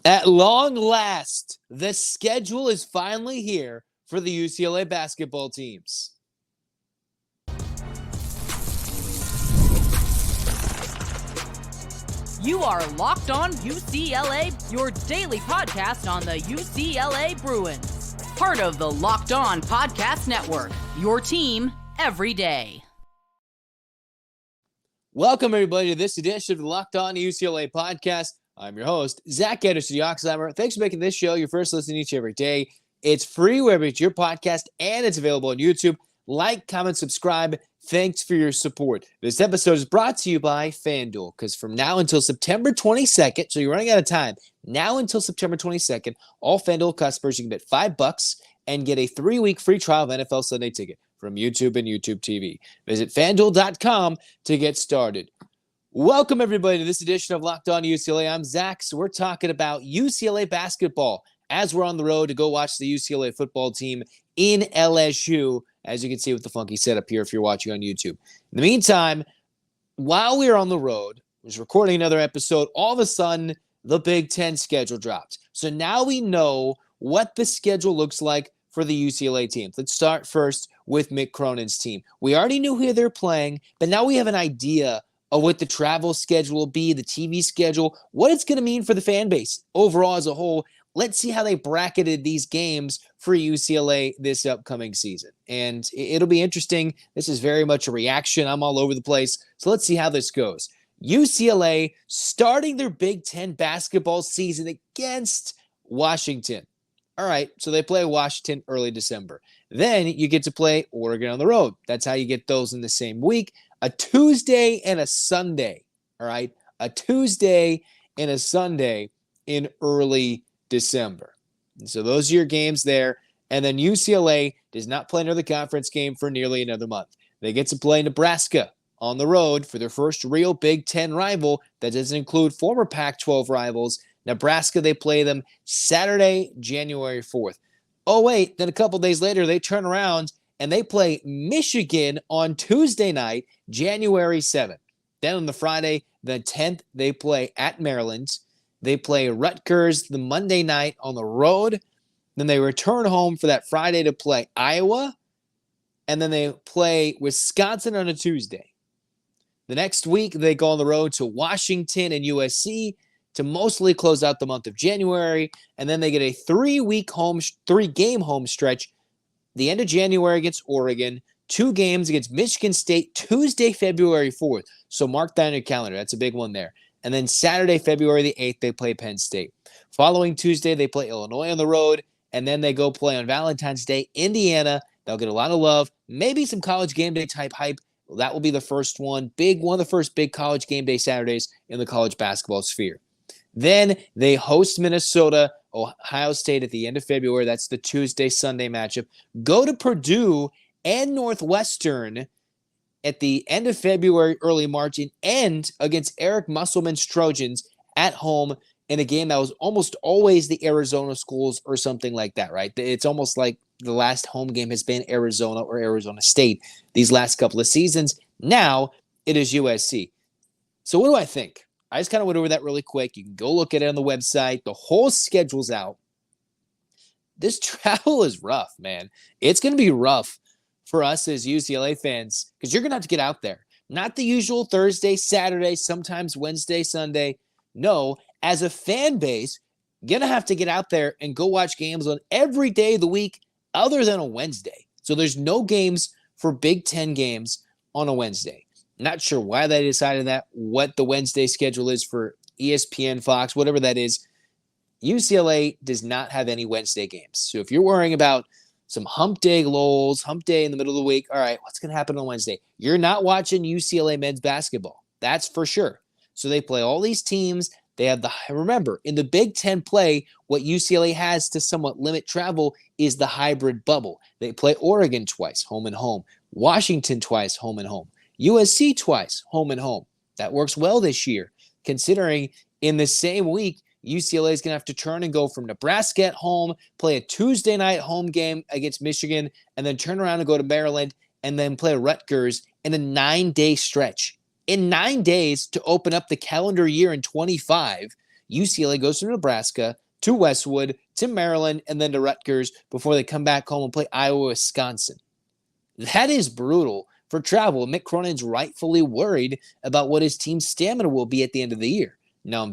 At long last, the schedule is finally here for the UCLA basketball teams. You are Locked On UCLA, your daily podcast on the UCLA Bruins. Part of the Locked On Podcast Network, your team every day. Welcome, everybody, to this edition of the Locked On UCLA podcast. I'm your host, Zach Anderson, the Oxheimer. Thanks for making this show your first listen each and every day. It's free wherever it's your podcast, and it's available on YouTube. Like, comment, subscribe. Thanks for your support. This episode is brought to you by FanDuel, because from now until September 22nd, so you're running out of time, now until September 22nd, all FanDuel customers, you can bet $5 and get a 3-week free trial of NFL Sunday Ticket from YouTube and YouTube TV. Visit FanDuel.com to get started. Welcome, everybody, to this edition of Locked On UCLA. I'm Zach, so we're talking about UCLA basketball as we're on the road to go watch the UCLA football team in LSU, as you can see with the funky setup here if you're watching on YouTube. In the meantime, while we were on the road, I was recording another episode, all of a sudden, the Big Ten schedule dropped. So now we know what the schedule looks like for the UCLA team. Let's start first with Mick Cronin's team. We already knew who they're playing, but now we have an idea of what the travel schedule will be, the TV schedule, what it's going to mean for the fan base overall as a whole. Let's see how they bracketed these games for UCLA this upcoming season. And it'll be interesting. This is very much a reaction. I'm all over the place. So let's see how this goes. UCLA starting their Big Ten basketball season against Washington. All right, so they play Washington early December. Then you get to play Oregon on the road. That's how you get those in the same week. A Tuesday and a Sunday, all right? A Tuesday and a Sunday in early December. And so those are your games there. And then UCLA does not play another conference game for nearly another month. They get to play Nebraska on the road for their first real Big Ten rival. That doesn't include former Pac-12 rivals. Nebraska, they play them Saturday, January 4th. Oh, wait, then a couple days later, they turn around and they play Michigan on Tuesday night, January 7th. Then on the Friday, the 10th, they play at Maryland. They play Rutgers the Monday night on the road. Then they return home for that Friday to play Iowa. And then they play Wisconsin on a Tuesday. The next week, they go on the road to Washington and USC to mostly close out the month of January. And then they get a 3-game home stretch the end of January against Oregon, 2 games against Michigan State, Tuesday, February 4th. So mark that on your calendar. That's a big one there. And then Saturday, February the 8th, they play Penn State. Following Tuesday, they play Illinois on the road, and then they go play on Valentine's Day, Indiana. They'll get a lot of love, maybe some college game day type hype. Well, that will be the first one of the first big college game day Saturdays in the college basketball sphere. Then they host Minnesota, Ohio State at the end of February. That's the Tuesday-Sunday matchup. Go to Purdue and Northwestern at the end of February, early March, and end against Eric Musselman's Trojans at home in a game that was almost always the Arizona schools or something like that, right? It's almost like the last home game has been Arizona or Arizona State these last couple of seasons. Now it is USC. So what do I think? I just kind of went over that really quick. You can go look at it on the website. The whole schedule's out. This travel is rough, man. It's going to be rough for us as UCLA fans because you're going to have to get out there. Not the usual Thursday, Saturday, sometimes Wednesday, Sunday. No, as a fan base, you're going to have to get out there and go watch games on every day of the week other than a Wednesday. So there's no games for Big Ten games on a Wednesday. Not sure why they decided that, what the Wednesday schedule is for ESPN, Fox, whatever that is. UCLA does not have any Wednesday games. So if you're worrying about some hump day lulls, hump day in the middle of the week, all right, what's going to happen on Wednesday? You're not watching UCLA men's basketball. That's for sure. So they play all these teams. They have remember, in the Big Ten play, what UCLA has to somewhat limit travel is the hybrid bubble. They play Oregon twice, home and home. Washington twice, home and home. USC twice, home and home. That works well this year, considering in the same week, UCLA is going to have to turn and go from Nebraska at home, play a Tuesday night home game against Michigan, and then turn around and go to Maryland, and then play Rutgers in a 9-day stretch. In 9 days to open up the calendar year in 25, UCLA goes to Nebraska, to Westwood, to Maryland, and then to Rutgers before they come back home and play Iowa, Wisconsin. That is brutal for travel. Mick Cronin's rightfully worried about what his team's stamina will be at the end of the year. Now,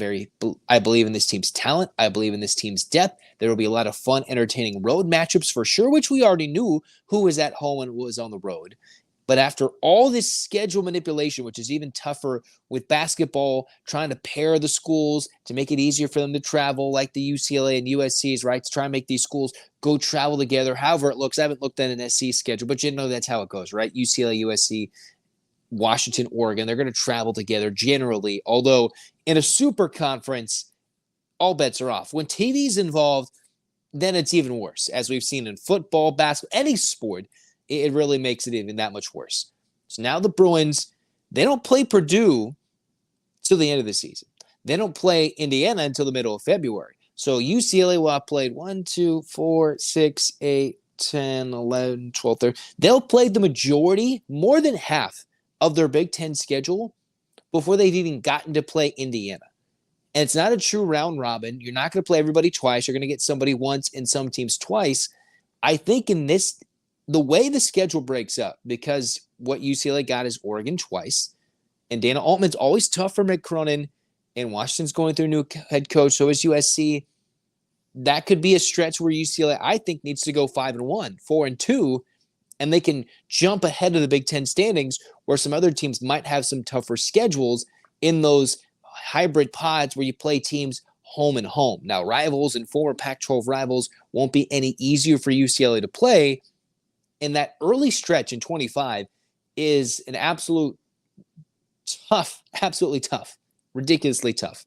I believe in this team's talent. I believe in this team's depth. There will be a lot of fun, entertaining road matchups for sure, which we already knew who was at home and was on the road. But after all this schedule manipulation, which is even tougher with basketball, trying to pair the schools to make it easier for them to travel, like the UCLA and USC's, right, to try and make these schools go travel together, however it looks. I haven't looked at an SC schedule, but you know that's how it goes, right? UCLA, USC, Washington, Oregon, they're going to travel together generally, although in a super conference, all bets are off. When TV's involved, then it's even worse, as we've seen in football, basketball, any sport. It really makes it even that much worse. So now the Bruins, they don't play Purdue till the end of the season. They don't play Indiana until the middle of February. So UCLA will have played 1, 2, 4, 6, 8, 10, 11, 12, 13. They'll play the majority, more than half of their Big Ten schedule before they've even gotten to play Indiana. And it's not a true round robin. You're not going to play everybody twice. You're going to get somebody once and some teams twice. I think in this, the way the schedule breaks up, because what UCLA got is Oregon twice, and Dana Altman's always tough for Mick Cronin, and Washington's going through a new head coach, so is USC. That could be a stretch where UCLA, I think, needs to go 5-1, 4-2, and they can jump ahead of the Big Ten standings, where some other teams might have some tougher schedules in those hybrid pods where you play teams home and home. Now, rivals and former Pac-12 rivals won't be any easier for UCLA to play. And that early stretch in 25 is an absolutely tough, ridiculously tough.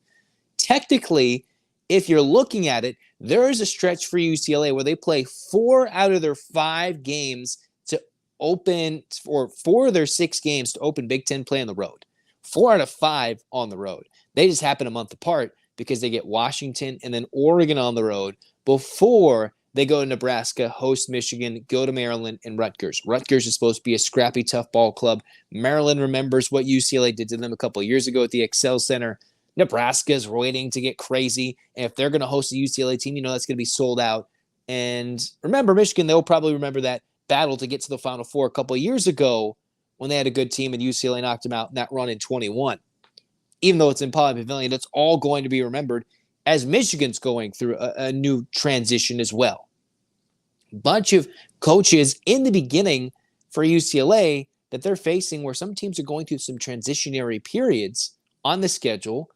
Technically, if you're looking at it, there is a stretch for UCLA where they play 4 out of their 5 games to open, or 4 of their 6 games to open Big Ten play on the road. 4 out of 5 on the road. They just happen a month apart because they get Washington and then Oregon on the road before they go to Nebraska, host Michigan, go to Maryland, and Rutgers. Rutgers is supposed to be a scrappy, tough ball club. Maryland remembers what UCLA did to them a couple of years ago at the Excel Center. Nebraska's waiting to get crazy. And if they're going to host a UCLA team, you know that's going to be sold out. And remember, Michigan, they'll probably remember that battle to get to the Final Four a couple of years ago when they had a good team and UCLA knocked them out in that run in 21. Even though it's in Pauley Pavilion, it's all going to be remembered as Michigan's going through a new transition as well. Bunch of coaches in the beginning for UCLA that they're facing where some teams are going through some transitionary periods on the schedule,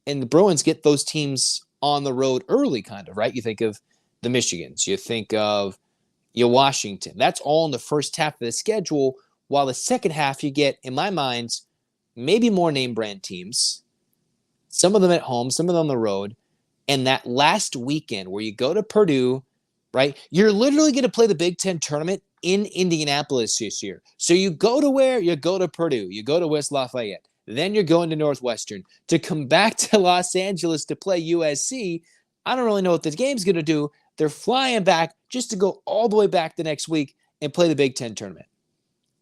and the Bruins get those teams on the road early, kind of, right? You think of the Michigans, you think of your Washington. That's all in the first half of the schedule, while the second half you get, in my mind, maybe more name brand teams, some of them at home, some of them on the road. And that last weekend where you go to Purdue, right? You're literally going to play the Big Ten tournament in Indianapolis this year. So you go to where? You go to Purdue. You go to West Lafayette. Then you're going to Northwestern. To come back to Los Angeles to play USC, I don't really know what this game's going to do. They're flying back just to go all the way back the next week and play the Big Ten tournament.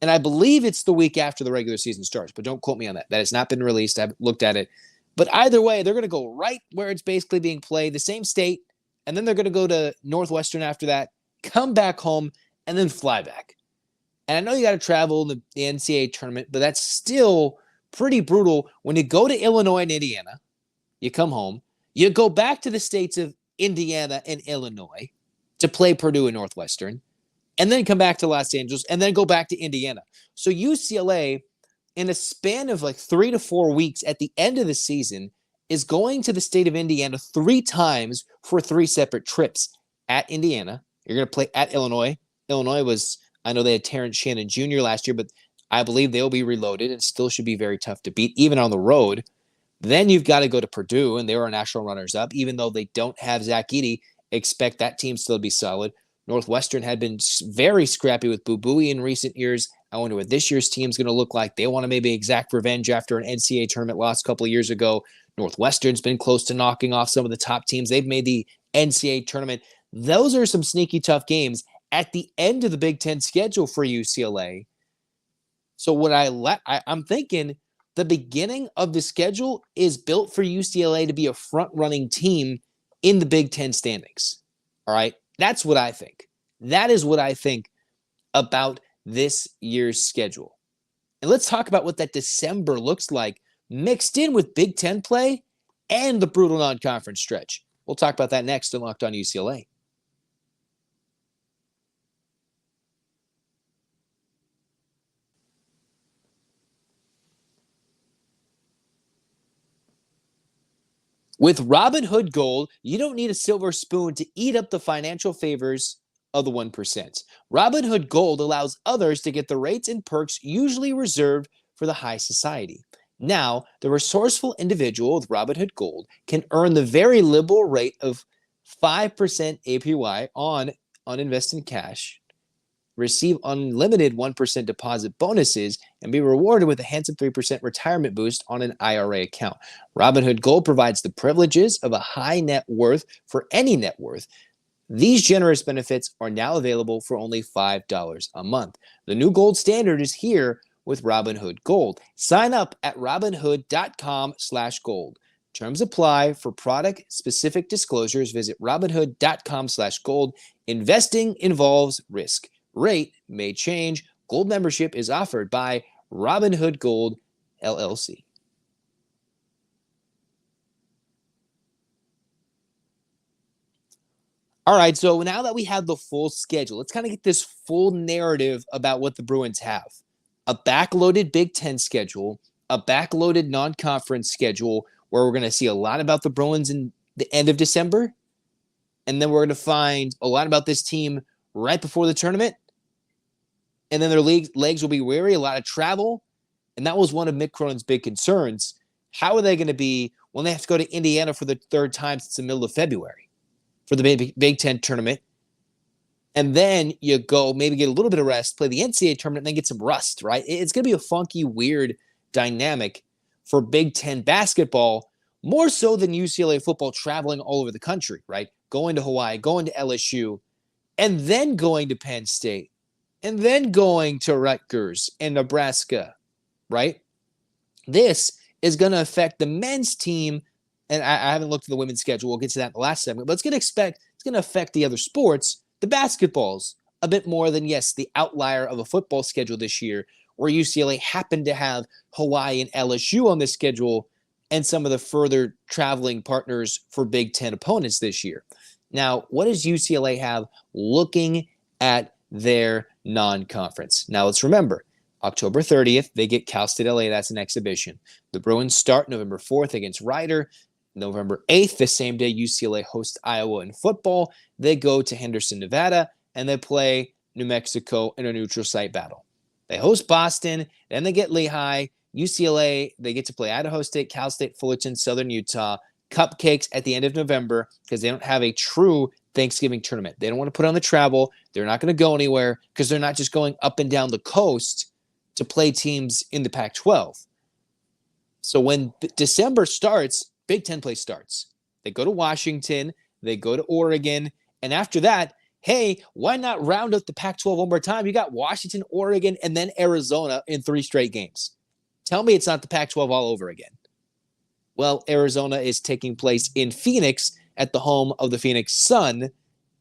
And I believe it's the week after the regular season starts, but don't quote me on that. That has not been released. I haven't looked at it. But either way, they're going to go right where it's basically being played, the same state, and then they're going to go to Northwestern after that, come back home, and then fly back. And I know you got to travel in the NCAA tournament, but that's still pretty brutal. When you go to Illinois and Indiana, you come home, you go back to the states of Indiana and Illinois to play Purdue and Northwestern, and then come back to Los Angeles, and then go back to Indiana. So UCLA, in a span of like 3 to 4 weeks at the end of the season, is going to the state of Indiana 3 times for 3 separate trips. At Indiana, you're going to play at Illinois. Illinois was, I know they had Terrence Shannon Jr. last year, but I believe they'll be reloaded and still should be very tough to beat, even on the road. Then you've got to go to Purdue, and they were national runners-up. Even though they don't have Zach Edey, expect that team still to be solid. Northwestern had been very scrappy with Boo Buie in recent years. I wonder what this year's team's going to look like. They want to maybe exact revenge after an NCAA tournament loss a couple of years ago. Northwestern's been close to knocking off some of the top teams. They've made the NCAA tournament. Those are some sneaky tough games at the end of the Big Ten schedule for UCLA. So what I'm thinking, the beginning of the schedule is built for UCLA to be a front-running team in the Big Ten standings. All right? That's what I think. That is what I think about this year's schedule. And let's talk about what that December looks like mixed in with Big Ten play and the brutal non-conference stretch. We'll talk about that next on Locked On UCLA. With Robinhood Gold, you don't need a silver spoon to eat up the financial favors of the 1%. Robinhood Gold allows others to get the rates and perks usually reserved for the high society. Now, the resourceful individual with Robinhood Gold can earn the very liberal rate of 5% APY on uninvested cash, receive unlimited 1% deposit bonuses, and be rewarded with a handsome 3% retirement boost on an IRA account. Robinhood Gold provides the privileges of a high net worth for any net worth. These generous benefits are now available for only $5 a month. The new gold standard is here with Robinhood Gold. Sign up at robinhood.com/gold. Terms apply. For product-specific disclosures, visit robinhood.com/gold. Investing involves risk. Rate may change. Gold membership is offered by Robinhood Gold, LLC. All right, so now that we have the full schedule, let's kind of get this full narrative about what the Bruins have. A backloaded Big Ten schedule, a backloaded non-conference schedule where we're going to see a lot about the Bruins in the end of December, and then we're going to find a lot about this team right before the tournament, and then their legs will be weary, a lot of travel, and that was one of Mick Cronin's big concerns. How are they going to be when they have to go to Indiana for the third time since the middle of February for the Big Ten tournament? And then you go maybe get a little bit of rest, play the NCAA tournament, and then get some rust, right? It's going to be a funky, weird dynamic for Big Ten basketball, more so than UCLA football traveling all over the country, right? Going to Hawaii, going to LSU, and then going to Penn State, and then going to Rutgers and Nebraska, right? This is going to affect the men's team, and I haven't looked at the women's schedule. We'll get to that in the last segment, but it's going to affect the other sports, the basketballs, a bit more than, yes, the outlier of a football schedule this year, where UCLA happened to have Hawaii and LSU on the schedule and some of the further traveling partners for Big Ten opponents this year. Now, what does UCLA have looking at their non-conference? Now, let's remember, October 30th, they get Cal State LA. That's an exhibition. The Bruins start November 4th against Rider. November 8th, the same day UCLA hosts Iowa in football. They go to Henderson, Nevada, and they play New Mexico in a neutral site battle. They host Boston, then they get Lehigh. UCLA, they get to play Idaho State, Cal State, Fullerton, Southern Utah. Cupcakes at the end of November because they don't have a true Thanksgiving tournament. They don't want to put on the travel. They're not going to go anywhere because they're not just going up and down the coast to play teams in the Pac-12. So when December starts, Big Ten play starts. They go to Washington, they go to Oregon, and after that, hey, why not round up the Pac-12 one more time? You got Washington, Oregon, and then Arizona in 3 straight games. Tell me it's not the Pac-12 all over again. Well, Arizona is taking place in Phoenix at the home of the Phoenix Sun.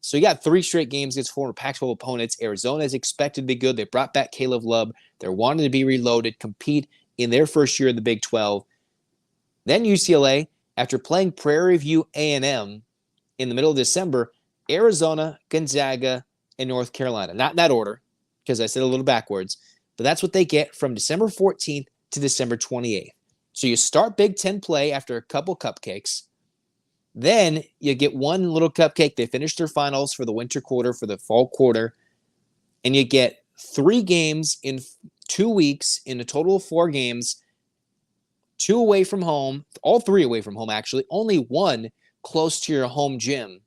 So you got 3 straight games against former Pac-12 opponents. Arizona is expected to be good. They brought back Caleb Love. They're wanting to be reloaded, compete in their first year in the Big 12. Then UCLA, after playing Prairie View A&M in the middle of December, Arizona, Gonzaga, and North Carolina. Not in that order, because I said a little backwards, but that's what they get from December 14th to December 28th. So you start Big Ten play after a couple cupcakes. Then you get one little cupcake. They finish their finals for the winter quarter, for the fall quarter. And you get 3 games in 2 weeks, in a total of 4 games, 2 away from home, all 3 away from home, actually. Only 1 close to your home gym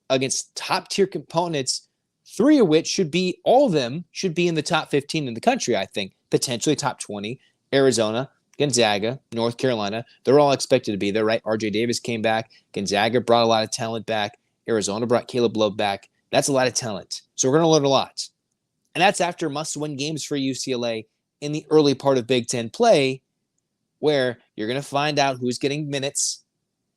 against top-tier components, 3 of which all of them should be in the top 15 in the country, I think. Potentially top 20. Arizona, Gonzaga, North Carolina, they're all expected to be there, right? RJ Davis came back. Gonzaga brought a lot of talent back. Arizona brought Caleb Love back. That's a lot of talent. So we're going to learn a lot. And that's after must-win games for UCLA in the early part of Big Ten play where you're going to find out who's getting minutes.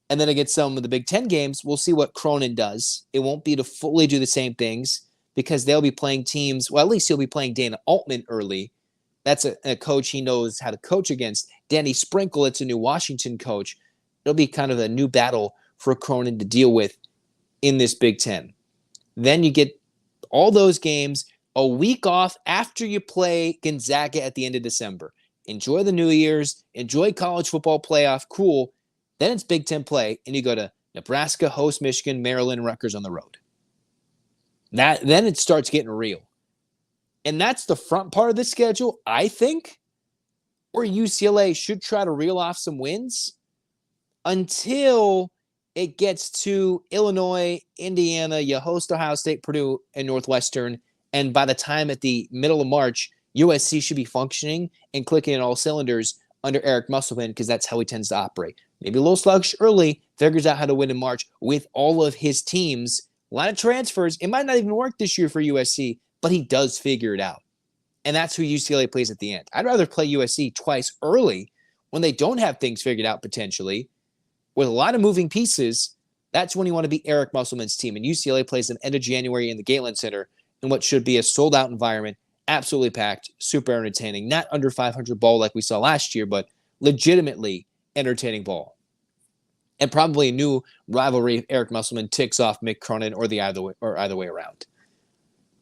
And then against some of the Big Ten games, we'll see what Cronin does. It won't be to fully do the same things because they'll be playing teams. Well, at least he'll be playing Dana Altman early. That's a coach he knows how to coach against. Danny Sprinkle, it's a new Washington coach. It'll be kind of a new battle for Cronin to deal with in this Big Ten. Then you get all those games a week off after you play Gonzaga at the end of December. Enjoy the New Year's. Enjoy college football playoff. Cool. Then it's Big Ten play, and you go to Nebraska, host Michigan, Maryland, Rutgers on the road. Then it starts getting real. And that's the front part of the schedule, I think, where UCLA should try to reel off some wins until it gets to Illinois, Indiana, you host Ohio State, Purdue, and Northwestern. And by the time at the middle of March, USC should be functioning and clicking in all cylinders under Eric Musselman because that's how he tends to operate. Maybe a little sluggish early, figures out how to win in March with all of his teams. A lot of transfers. It might not even work this year for USC, but he does figure it out. And that's who UCLA plays at the end. I'd rather play USC twice early when they don't have things figured out potentially. With a lot of moving pieces, that's when you want to beat Eric Musselman's team. And UCLA plays them end of January in the Galen Center in what should be a sold-out environment, absolutely packed, super entertaining. Not under 500 ball like we saw last year, but legitimately entertaining ball. And probably a new rivalry if Eric Musselman ticks off Mick Cronin or either way around.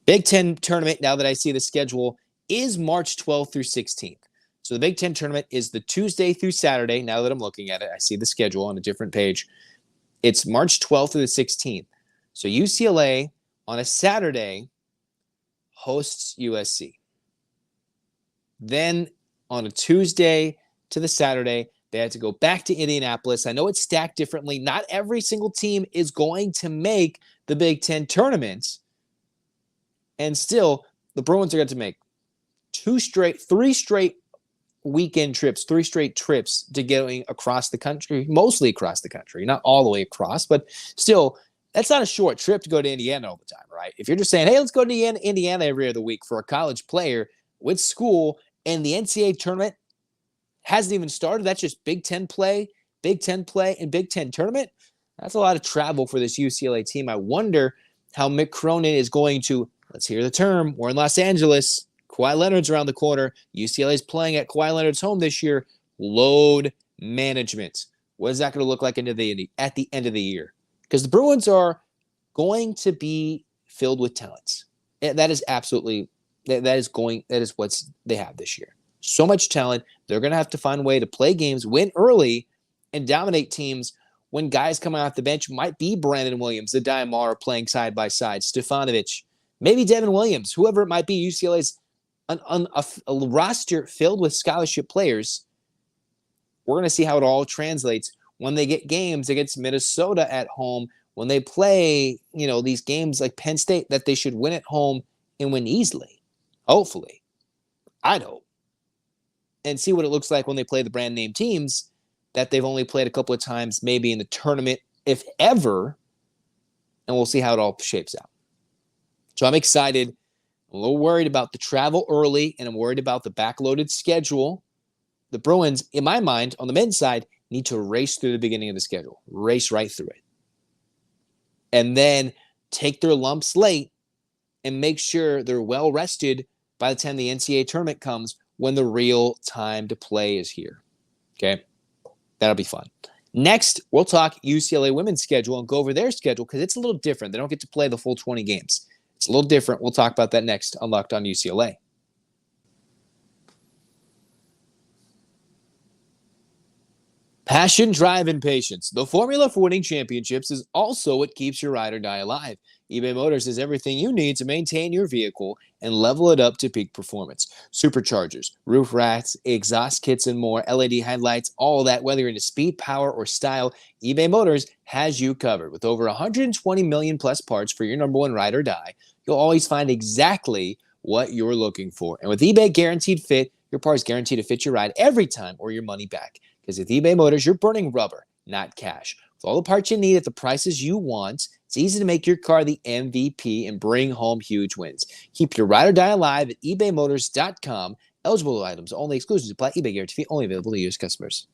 Big Ten tournament, now that I see the schedule, is March 12th through 16th. So the Big Ten tournament is the Tuesday through Saturday. Now that I'm looking at it, I see the schedule on a different page. It's March 12th through the 16th. So UCLA on a Saturday hosts USC. Then on a Tuesday to the Saturday, they had to go back to Indianapolis. I know it's stacked differently. Not every single team is going to make the Big Ten tournament. And still, the Bruins are going to make three straight weekend trips, 3 straight trips to going across the country, mostly across the country, not all the way across, but still, that's not a short trip to go to Indiana all the time, right? If you're just saying, hey, let's go to Indiana every other week for a college player with school and the NCAA tournament hasn't even started, that's just Big Ten play, and Big Ten tournament. That's a lot of travel for this UCLA team. I wonder how Mick Cronin is going to, let's hear the term, we're in Los Angeles, Kawhi Leonard's around the corner. UCLA's playing at Kawhi Leonard's home this year. Load management. What is that going to look like at the end of the year? Because the Bruins are going to be filled with talents. That is absolutely that is what they have this year. So much talent. They're going to have to find a way to play games, win early, and dominate teams when guys coming off the bench might be Brandon Williams, the Diamara playing side by side, Stefanovic, maybe Devin Williams, whoever it might be. UCLA's a roster filled with scholarship players. We're going to see how it all translates when they get games against Minnesota at home, when they play, these games like Penn State that they should win at home and win easily. Hopefully. I'd hope. And see what it looks like when they play the brand name teams that they've only played a couple of times, maybe in the tournament, if ever. And we'll see how it all shapes out. So I'm excited. I'm a little worried about the travel early, and I'm worried about the backloaded schedule. The Bruins, in my mind, on the men's side, need to race through the beginning of the schedule. Race right through it. And then take their lumps late and make sure they're well rested by the time the NCAA tournament comes when the real time to play is here. Okay? That'll be fun. Next, we'll talk UCLA women's schedule and go over their schedule because it's a little different. They don't get to play the full 20 games. It's a little different. We'll talk about that next on Locked On UCLA. Passion, drive, and patience. The formula for winning championships is also what keeps your ride or die alive. eBay Motors has everything you need to maintain your vehicle and level it up to peak performance. Superchargers, roof racks, exhaust kits, and more, LED headlights, all that, whether you're into speed, power, or style, eBay Motors has you covered. With over 120 million plus parts for your number one ride or die, you'll always find exactly what you're looking for. And with eBay Guaranteed Fit, your parts guaranteed to fit your ride every time or your money back. Because with eBay Motors, you're burning rubber, not cash. With all the parts you need at the prices you want, it's easy to make your car the MVP and bring home huge wins. Keep your ride or die alive at ebaymotors.com. Eligible items only. Exclusions apply. eBay guarantee fee only available to U.S. customers.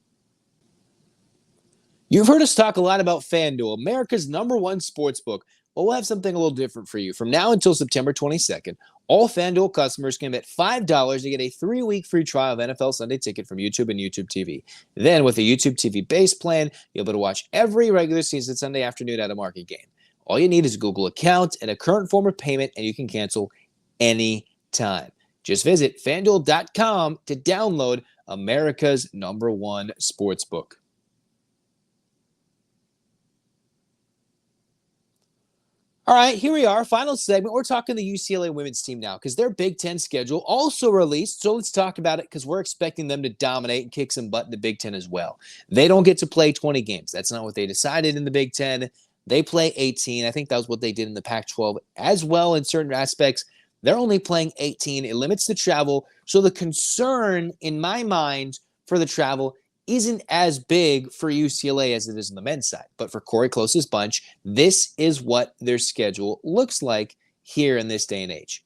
You've heard us talk a lot about FanDuel, America's #1 sportsbook. Well, we'll have something a little different for you. From now until September 22nd, all FanDuel customers can bet $5 to get a 3-week free trial of NFL Sunday Ticket from YouTube and YouTube TV. Then, with a YouTube TV base plan, you'll be able to watch every regular season Sunday afternoon at a market game. All you need is a Google account and a current form of payment, and you can cancel anytime. Just visit FanDuel.com to download America's #1 sportsbook. All right, here we are. Final segment. We're talking the UCLA women's team now because their Big Ten schedule also released. So let's talk about it because we're expecting them to dominate and kick some butt in the Big Ten as well. They don't get to play 20 games. That's not what they decided in the Big Ten. They play 18. I think that was what they did in the Pac-12 as well in certain aspects. They're only playing 18. It limits the travel. So the concern in my mind for the travel isn't as big for UCLA as it is on the men's side. But for Corey Close's bunch, this is what their schedule looks like here in this day and age.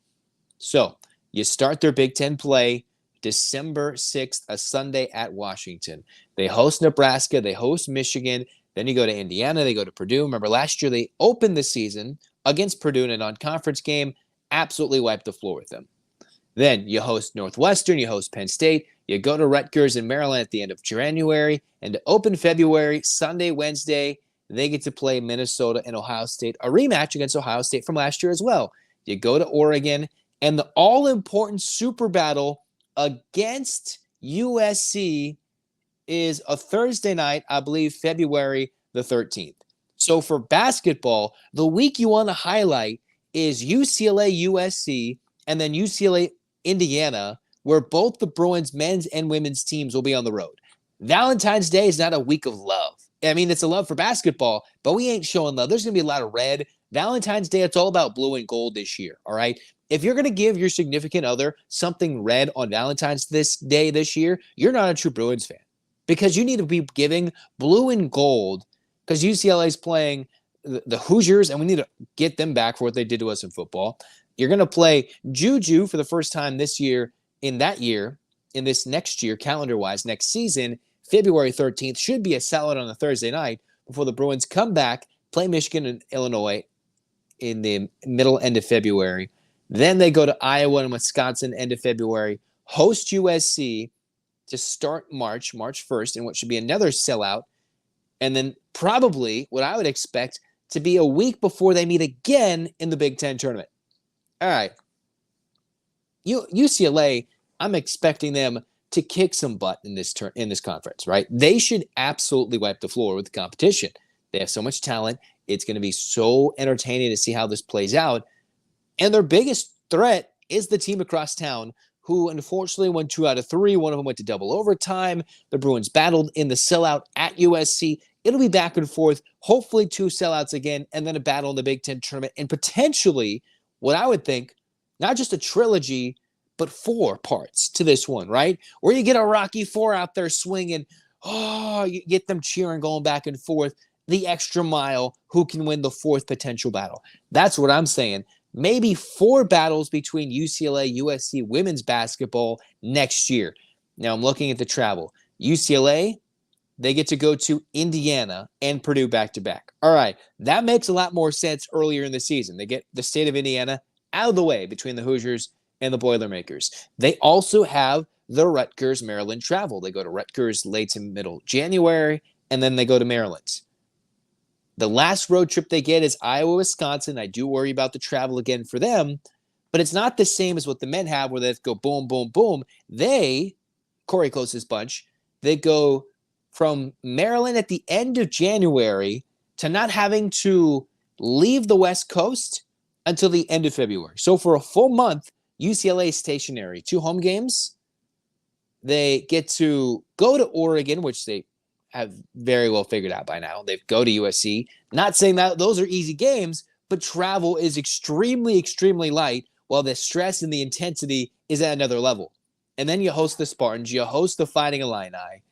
So you start their Big Ten play December 6th, a Sunday at Washington. They host Nebraska. They host Michigan. Then you go to Indiana. They go to Purdue. Remember, last year they opened the season against Purdue in a non-conference game, absolutely wiped the floor with them. Then you host Northwestern. You host Penn State. You go to Rutgers in Maryland at the end of January. And to open February, Sunday, Wednesday, they get to play Minnesota and Ohio State, a rematch against Ohio State from last year as well. You go to Oregon, and the all-important super battle against USC is a Thursday night, I believe February the 13th. So for basketball, the week you want to highlight is UCLA USC and then UCLA Indiana, where both the Bruins men's and women's teams will be on the road. Valentine's Day is not a week of love. I mean, it's a love for basketball, but we ain't showing love. There's going to be a lot of red. Valentine's Day, it's all about blue and gold this year, all right? If you're going to give your significant other something red on Valentine's Day this year, you're not a true Bruins fan because you need to be giving blue and gold because UCLA is playing the Hoosiers, and we need to get them back for what they did to us in football. You're going to play Juju for the first time this year, in this next year, calendar-wise, next season. February 13th should be a sellout on a Thursday night before the Bruins come back, play Michigan and Illinois in the end of February. Then they go to Iowa and Wisconsin end of February, host USC to start March 1st, in what should be another sellout. And then probably what I would expect to be a week before they meet again in the Big Ten tournament. All right. UCLA, I'm expecting them to kick some butt in this conference, right? They should absolutely wipe the floor with the competition. They have so much talent. It's going to be so entertaining to see how this plays out. And their biggest threat is the team across town, who unfortunately won 2 out of 3. One of them went to double overtime. The Bruins battled in the sellout at USC. It'll be back and forth, hopefully 2 sellouts again, and then a battle in the Big Ten tournament, and potentially what I would think, not just a trilogy, but 4 parts to this one, right? Where you get a Rocky 4 out there swinging. Oh, you get them cheering, going back and forth. The extra mile, who can win the 4th potential battle? That's what I'm saying. Maybe 4 battles between UCLA, USC women's basketball next year. Now I'm looking at the travel. UCLA, they get to go to Indiana and Purdue back-to-back. All right, that makes a lot more sense earlier in the season. They get the state of Indiana out of the way between the Hoosiers and the Boilermakers. They also have the Rutgers, Maryland travel. They go to Rutgers late to middle January, and then they go to Maryland. The last road trip they get is Iowa, Wisconsin. I do worry about the travel again for them, but it's not the same as what the men have where they go boom, boom, boom. They, Corey Close's bunch, they go from Maryland at the end of January to not having to leave the West Coast until the end of February. So for a full month, UCLA is stationary. 2 home games. They get to go to Oregon, which they have very well figured out by now. They go to USC. Not saying that those are easy games, but travel is extremely, extremely light, while the stress and the intensity is at another level. And then you host the Spartans, you host the Fighting Illini,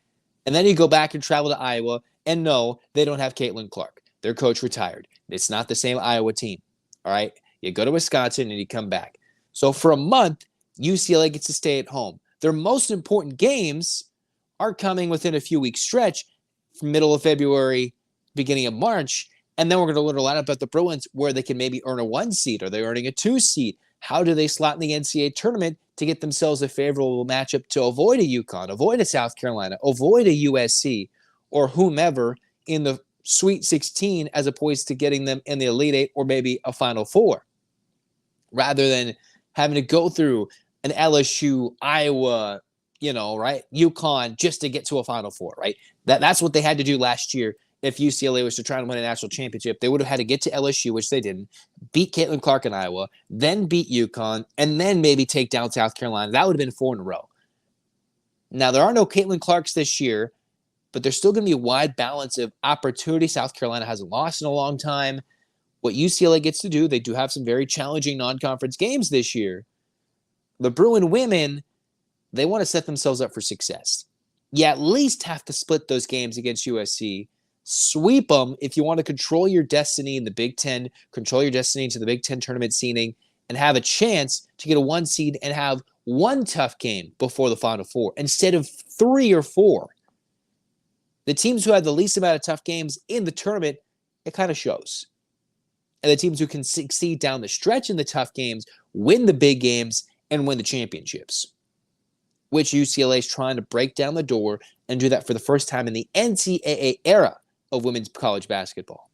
and then you go back and travel to Iowa, and no, they don't have Caitlin Clark. Their coach retired. It's not the same Iowa team, all right? You go to Wisconsin, and you come back. So for a month, UCLA gets to stay at home. Their most important games are coming within a few weeks stretch, from middle of February, beginning of March. And then we're going to learn a lot about the Bruins, where they can maybe earn a 1 seed. Are they earning a 2 seed? How do they slot in the NCAA tournament to get themselves a favorable matchup to avoid a UConn, avoid a South Carolina, avoid a USC, or whomever in the Sweet 16, as opposed to getting them in the Elite Eight or maybe a Final Four, rather than having to go through an LSU, Iowa, right, UConn, just to get to a Final Four, right? That's what they had to do last year. If UCLA was to try and win a national championship, they would have had to get to LSU, which they didn't, beat Caitlin Clark in Iowa, then beat UConn, and then maybe take down South Carolina. That would have been 4 in a row. Now, there are no Caitlin Clarks this year, but there's still going to be a wide balance of opportunity. South Carolina hasn't lost in a long time. What UCLA gets to do, they do have some very challenging non-conference games this year. The Bruin women, they want to set themselves up for success. You at least have to split those games against USC. Sweep them if you want to control your destiny in the Big Ten, control your destiny to the Big Ten tournament seeding, and have a chance to get a 1 seed and have 1 tough game before the Final Four instead of 3 or 4. The teams who have the least amount of tough games in the tournament, it kind of shows. And the teams who can succeed down the stretch in the tough games win the big games and win the championships, which UCLA is trying to break down the door and do that for the first time in the NCAA era of women's college basketball.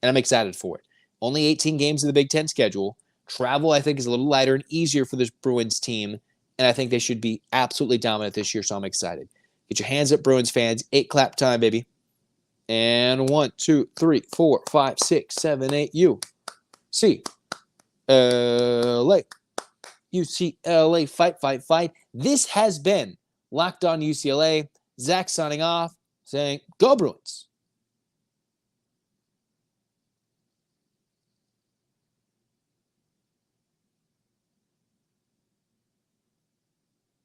And I'm excited for it. Only 18 games in the Big Ten schedule. Travel, I think, is a little lighter and easier for this Bruins team, and I think they should be absolutely dominant this year, so I'm excited. Get your hands up, Bruins fans. 8 clap time, baby. And 1, 2, 3, 4, 5, 6, 7, 8. UCLA. UCLA, fight, fight, fight. This has been Locked On UCLA. Zach signing off, saying, Go Bruins.